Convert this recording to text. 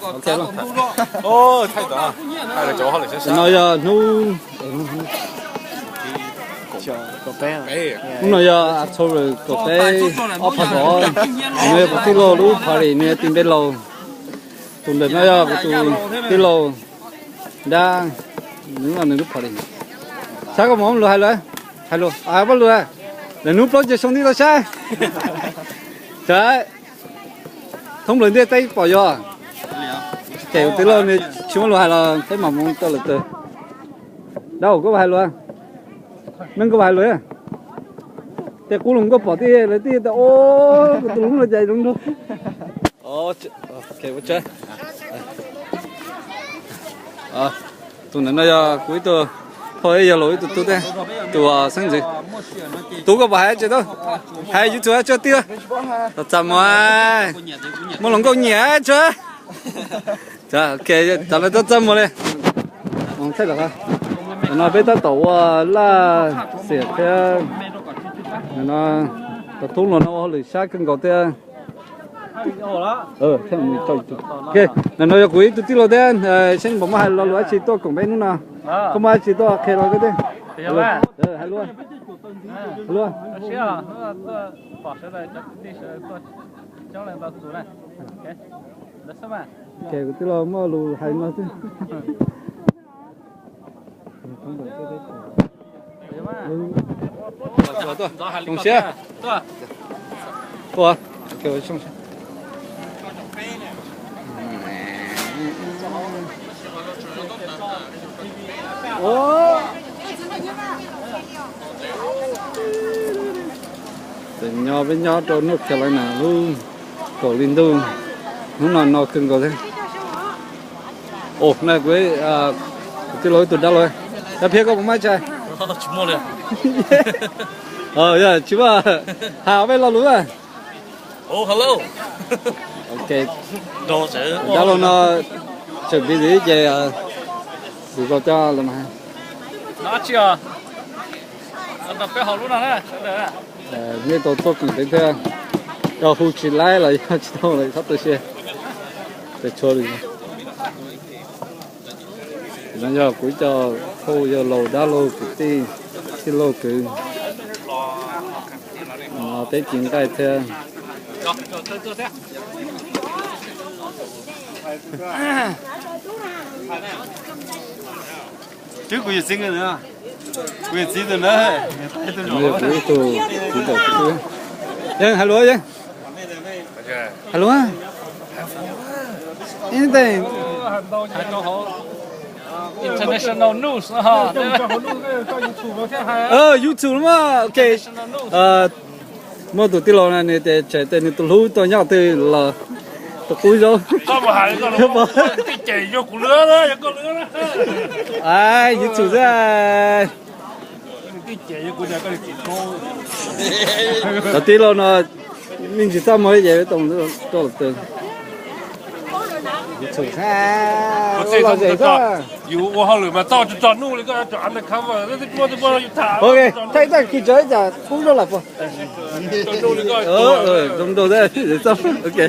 OK 了。哦，太短了，太了就好了，先然后要弄，có bé hôm nay à thôi rồi có bé ở phần đó, người có tí lô lúc phải đi người tìm bé lô, tụi nó ya có tụi tí lô, đa, những anh lúc phải đi, sao có món lô hay lô, à bắt lô à, để núp lót cho xong đi là sao, trời, thông lần đi tay bỏ vô, chạy tí lô này chúng lô hay là thấy mà món to là từ, đâu có hay lô, nâng có hay lô à. Để cú lùng có bỏ đi lấy đi ta ô cái lùng là chạy đúng đâu ok bắt chơi tụi nó cuối tuần thôi giờ lỗi tụi đây tụi sinh gì tụi có bài chơi đâu hay YouTube chơi tiêu tao chăm mà mua lồng câu nhẹ chơi trời ok tao lấy tao chăm mà đây không thấy được không nó bây tao tàu là xịt theo nó tập trung là nó lười sát cân cầu tiền theo mình cho ok là nó quý tụi tiêu tiền xin bấm hai lo chỉ to cùng bên nữa nào không ai chỉ to ok rồi cái đấy hay luôn luôn ok cái tiêu mà lù hay nó chứ đồng xe kiểu xong bên nhau trộn nước cái này nè luôn cổ linh đu nó cưng có thế này với cái lối tụt đó rồi đã phía có một máy chạy chú mua liền. Yeah, chú à, hào bên lo lúa à. Oh, hello. Ok. Đồ chứ. Đó là nó chuẩn bị gì về thì có cho làm hai. Nó chưa. Nó phải học luôn này. Nghe tôi cũng thấy thế. Rồi hụt chỉ lái là chỉ đâu lại sắp tới xe. Để cho đi. Nó giờ cuối cho khô giờ lầu đá lô cái lô cứ nó tới chuyện cái thế chứ quý sinh rồi nữa quý sinh rồi nữa quý tù hello chứ hello á ini teh International news ha. YouTube mà ok mà tụi tiêu lò này để chạy tên tụi lú tụi nhau từ là tụi cúi rồi Có mà hay có cái chạy vô củ lứa đó, có lứa đó. ai YouTube ra Cái chạy vô củ nhà có cái cô. tụi tiêu lò nó mình chỉ sao mới vậy tổng tôi là từ YouTube ra lo gì đóอยู่ว่าหรือมาต่อจอดนู่นเลยก็จอดอันคับว่าแล้วที่พวกอยู่ถาม ok thay ra khi chơi giờ cũng đâu là phụ จอดนู่นเลยก็ đúng rồi đấy để xong ok